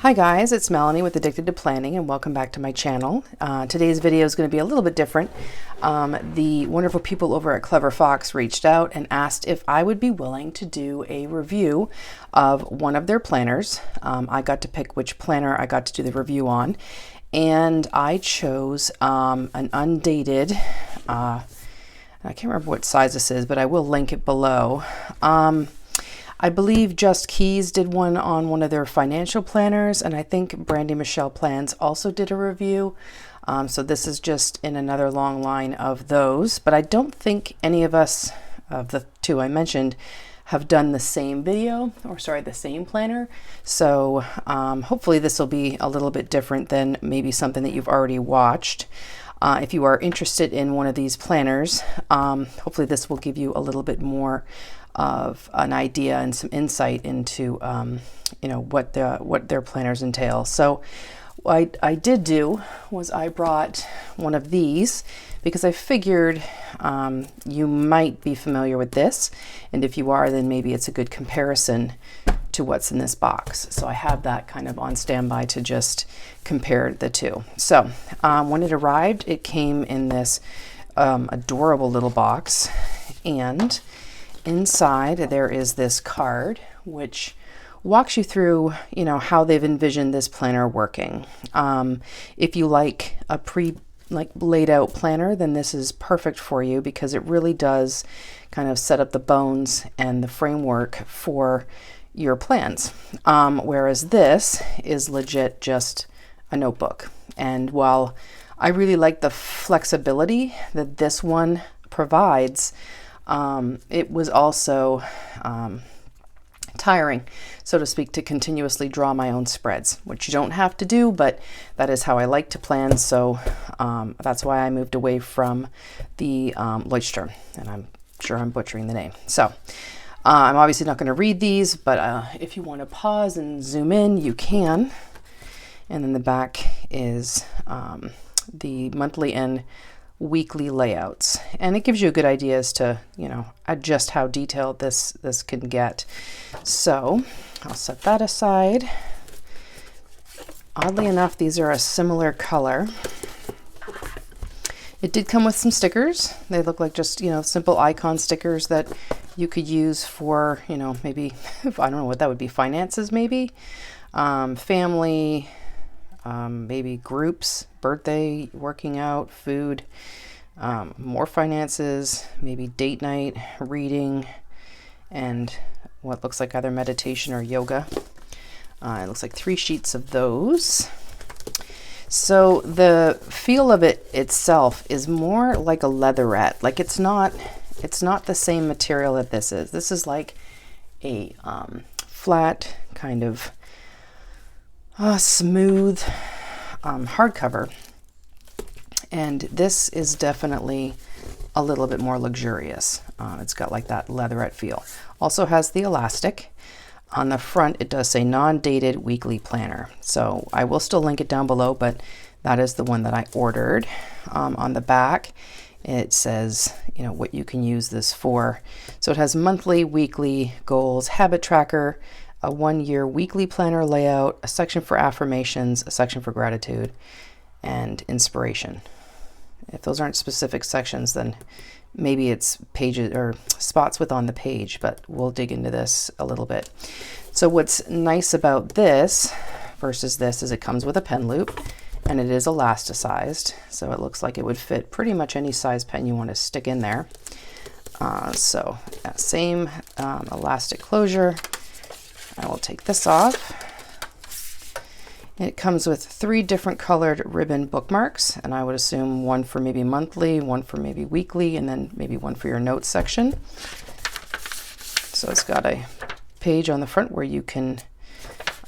Hi guys, it's Melanie with Addicted to Planning and welcome back to my channel. Today's video is going to be a little bit different. The wonderful people over at Clever Fox reached out and asked if I would be willing to do a review of one of their planners. I got to pick which planner I got to do the review on, and I chose an Undated, I can't remember what size this is, but I will link it below. I believe Just Keys did one on one of their financial planners, and I think Brandy Michelle Plans also did a review. So this is just in another long line of those, but I don't think any of us, of the two I mentioned, have done the same video, or sorry, the same planner. So hopefully this will be a little bit different than maybe something that you've already watched. If you are interested in one of these planners, hopefully this will give you a little bit more of an idea and some insight into what their planners entail. So what I did do was I brought one of these because I figured you might be familiar with this, and if you are, then maybe it's a good comparison to what's in this box. So I have that kind of on standby to just compare the two. So when it arrived, it came in this adorable little box, and inside there is this card which walks you through, how they've envisioned this planner working. If you like a laid out planner, then this is perfect for you because it really does kind of set up the bones and the framework for your plans. Whereas this is legit just a notebook. And while I really like the flexibility that this one provides, it was also tiring, so to speak, to continuously draw my own spreads, which you don't have to do, but that is how I like to plan. So that's why I moved away from the Leuchter, and I'm sure I'm butchering the name. So I'm obviously not going to read these, but if you want to pause and zoom in, you can. And then the back is the monthly and weekly layouts, and it gives you a good idea as to just how detailed this can get. So I'll set that aside. Oddly enough, these are a similar color. It did come with some stickers. They look like just simple icon stickers that you could use for maybe I don't know what that would be, finances maybe, family, maybe groups, birthday, working out, food, more finances, maybe date night, reading, and what looks like either meditation or yoga. It looks like 3 sheets of those. So the feel of it itself is more like a leatherette. Like it's not the same material that this is. This is like a flat kind of smooth hardcover, and this is definitely a little bit more luxurious. It's got like that leatherette feel. Also has the elastic. On the front it does say non-dated weekly planner, so I will still link it down below, but that is the one that I ordered. On the back it says what you can use this for. So it has monthly, weekly goals, habit tracker, a 1-year weekly planner layout, a section for affirmations, a section for gratitude, and inspiration. If those aren't specific sections, then maybe it's pages or spots on the page, but we'll dig into this a little bit. So what's nice about this versus this is it comes with a pen loop, and it is elasticized, so it looks like it would fit pretty much any size pen you want to stick in there. So that same elastic closure. I will take this off. It comes with 3 different colored ribbon bookmarks, and I would assume one for maybe monthly, one for maybe weekly, and then maybe one for your notes section. So it's got a page on the front where you can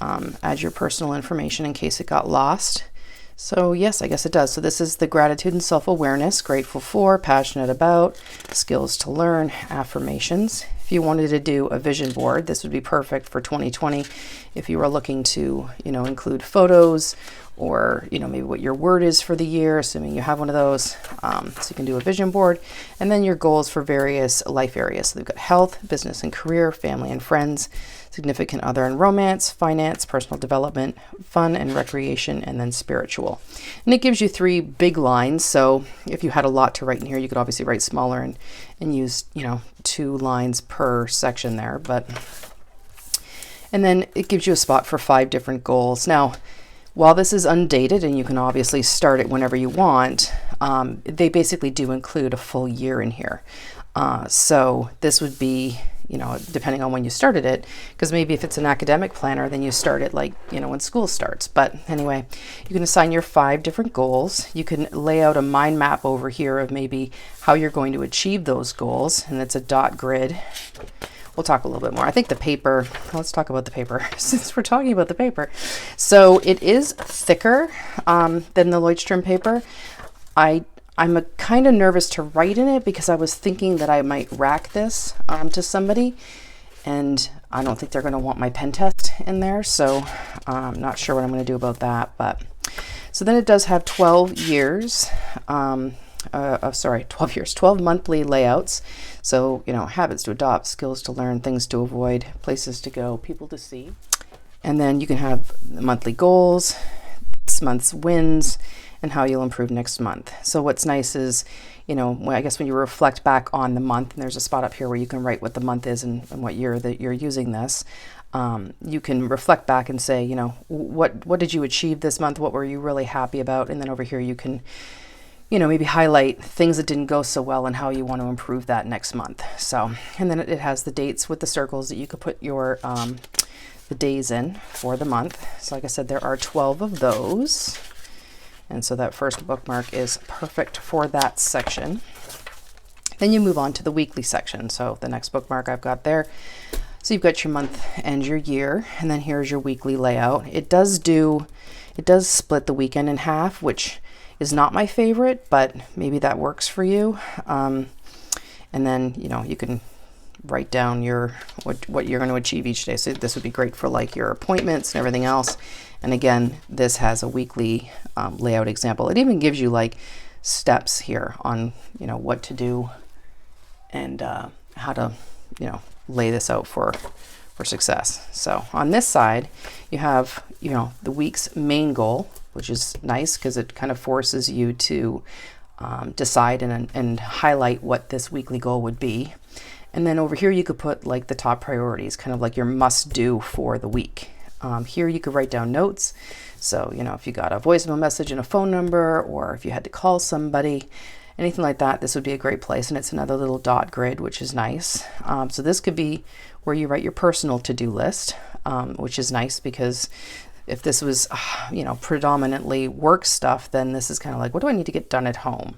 add your personal information in case it got lost. So yes, I guess it does. So this is the gratitude and self-awareness, grateful for, passionate about, skills to learn, affirmations, If you wanted to do a vision board, this would be perfect for 2020. If you were looking to, include photos or, maybe what your word is for the year, assuming you have one of those. So you can do a vision board, and then your goals for various life areas. So they've got health, business and career, family and friends, significant other and romance, finance, personal development, fun and recreation, and then spiritual. And it gives you 3 big lines. So if you had a lot to write in here, you could obviously write smaller and use, 2 lines per section there. And then it gives you a spot for 5 different goals. Now, while this is undated and you can obviously start it whenever you want, they basically do include a full year in here. So this would be, depending on when you started it, because maybe if it's an academic planner, then you start it like, when school starts. But anyway, you can assign your 5 different goals. You can lay out a mind map over here of maybe how you're going to achieve those goals. And it's a dot grid. We'll talk a little bit more. I think the paper, let's talk about the paper since we're talking about the paper. So it is thicker than the Leuchtturm paper. I'm kind of nervous to write in it because I was thinking that I might rack this to somebody, and I don't think they're going to want my pen test in there. So I'm not sure what I'm going to do about that. But so then it does have 12 years. 12 monthly layouts. So, habits to adopt, skills to learn, things to avoid, places to go, people to see. And then you can have monthly goals, this month's wins, and how you'll improve next month. So what's nice is, I guess when you reflect back on the month, and there's a spot up here where you can write what the month is and what year that you're using this, you can reflect back and say, what did you achieve this month? What were you really happy about? And then over here you can maybe highlight things that didn't go so well and how you want to improve that next month. So, and then it has the dates with the circles that you could put your, the days in for the month. So like I said, there are 12 of those. And so that first bookmark is perfect for that section. Then you move on to the weekly section. So the next bookmark I've got there. So you've got your month and your year, and then here's your weekly layout. It does split the weekend in half, which is not my favorite, but maybe that works for you. And then, you can write down what you're going to achieve each day. So this would be great for like your appointments and everything else. And again, this has a weekly layout example. It even gives you like steps here on, what to do and how to, lay this out for success. So on this side, you have, the week's main goal, which is nice because it kind of forces you to decide and highlight what this weekly goal would be. And then over here, you could put like the top priorities, kind of like your must do for the week. Here you could write down notes. So, if you got a voicemail message and a phone number, or if you had to call somebody, anything like that, this would be a great place. And it's another little dot grid, which is nice. So this could be where you write your personal to-do list, which is nice because if this was, predominantly work stuff, then this is kind of like, what do I need to get done at home?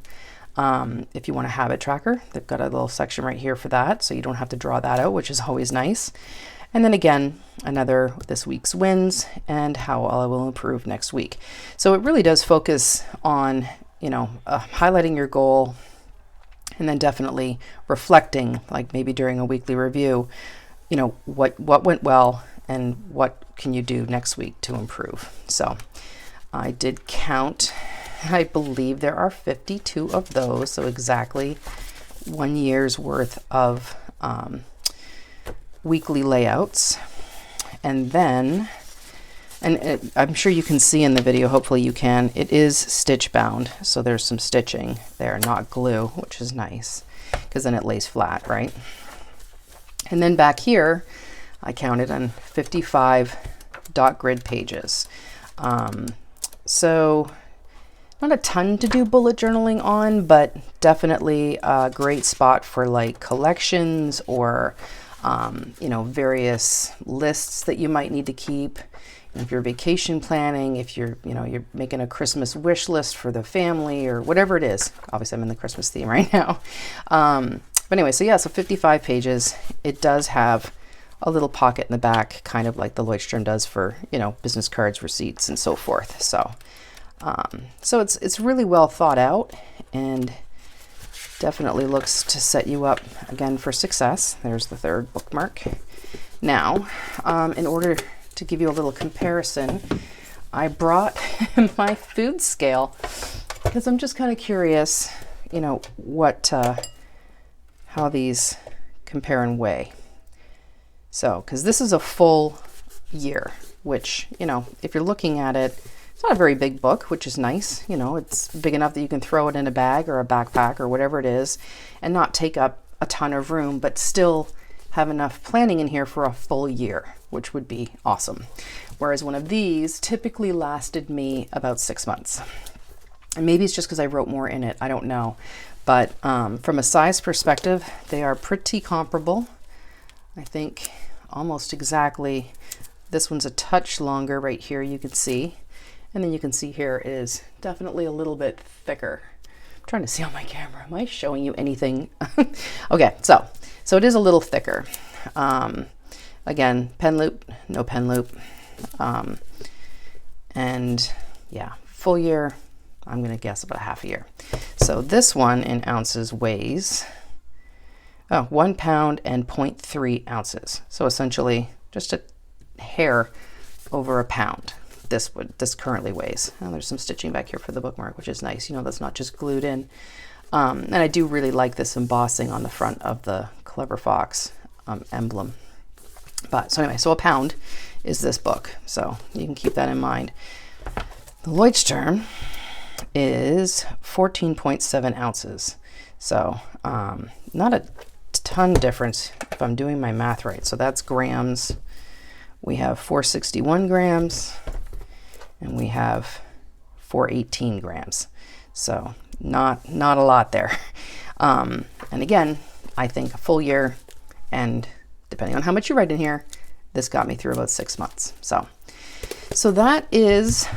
If you want a habit tracker, they've got a little section right here for that. So you don't have to draw that out, which is always nice. And then again, another this week's wins and how I will improve next week. So it really does focus on, highlighting your goal and then definitely reflecting, like maybe during a weekly review, what went well and what can you do next week to improve. So I did count, I believe there are 52 of those. So exactly 1 year's worth of weekly layouts. And then, I'm sure you can see in the video, hopefully you can, it is stitch bound. So there's some stitching there, not glue, which is nice because then it lays flat, right? And then back here, I counted on 55 dot grid pages. So not a ton to do bullet journaling on, but definitely a great spot for like collections or various lists that you might need to keep. If you're vacation planning, if you're making a Christmas wish list for the family or whatever it is. Obviously I'm in the Christmas theme right now. But anyway, so 55 pages. It does have a little pocket in the back, kind of like the Leuchtturm does for, business cards, receipts, and so forth. So, so it's really well thought out, and Definitely looks to set you up again for success. There's the third bookmark. Now, in order to give you a little comparison, I brought my food scale because I'm just kind of curious, you know, how these compare and weigh. So, because this is a full year, which, you know, if you're looking at it, it's not a very big book, which is nice. You know, it's big enough that you can throw it in a bag or a backpack or whatever it is and not take up a ton of room, but still have enough planning in here for a full year, which would be awesome. Whereas one of these typically lasted me about 6 months. And maybe it's just because I wrote more in it, I don't know. But from a size perspective, they are pretty comparable. I think almost exactly. This one's a touch longer right here, you can see. And then you can see here is definitely a little bit thicker. I'm trying to see on my camera. Am I showing you anything? Okay, so it is a little thicker. Again, pen loop, no pen loop. And yeah, full year, I'm going to guess about a half a year. So this one in ounces weighs 1 pound and 0.3 ounces. So essentially just a hair over a pound. This currently weighs. And there's some stitching back here for the bookmark, which is nice. You know, that's not just glued in. And I do really like this embossing on the front of the Clever Fox emblem. But so anyway, so a pound is this book. So you can keep that in mind. The Leuchtturm is 14.7 ounces. So not a ton difference if I'm doing my math right. So that's grams. We have 461 grams and we have 418 grams. So not a lot there. And again, I think a full year, and depending on how much you write in here, this got me through about 6 months. So that is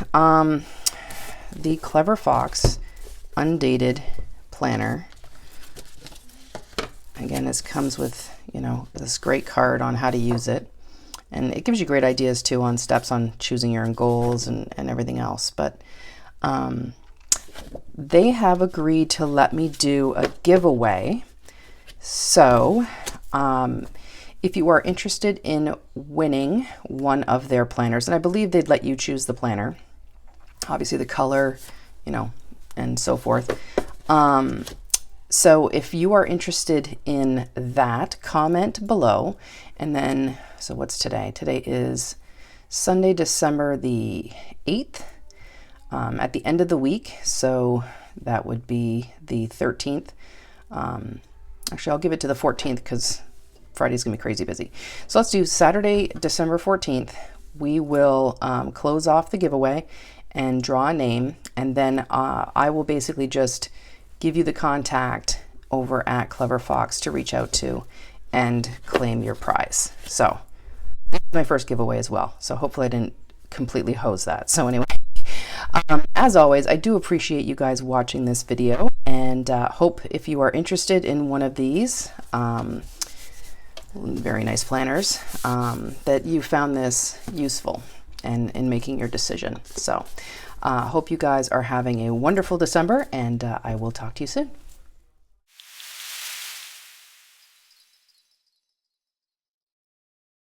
the Clever Fox Undated Planner. Again, this comes with, you know, this great card on how to use it. And it gives you great ideas too on steps on choosing your own goals and everything else. But they have agreed to let me do a giveaway. So if you are interested in winning one of their planners, and I believe they'd let you choose the planner, obviously the color, you know, and so forth. So if you are interested in that, comment below. And then, so what's today? Today is Sunday, December the 8th, at the end of the week. So that would be the 13th. Actually, I'll give it to the 14th because Friday's gonna be crazy busy. So let's do Saturday, December 14th. We will close off the giveaway and draw a name. And then I will basically just give you the contact over at Clever Fox to reach out to and claim your prize. So this is my first giveaway as well. So hopefully I didn't completely hose that. So anyway, as always, I do appreciate you guys watching this video, and hope if you are interested in one of these very nice planners, that you found this useful and in making your decision. So hope you guys are having a wonderful December, and I will talk to you soon.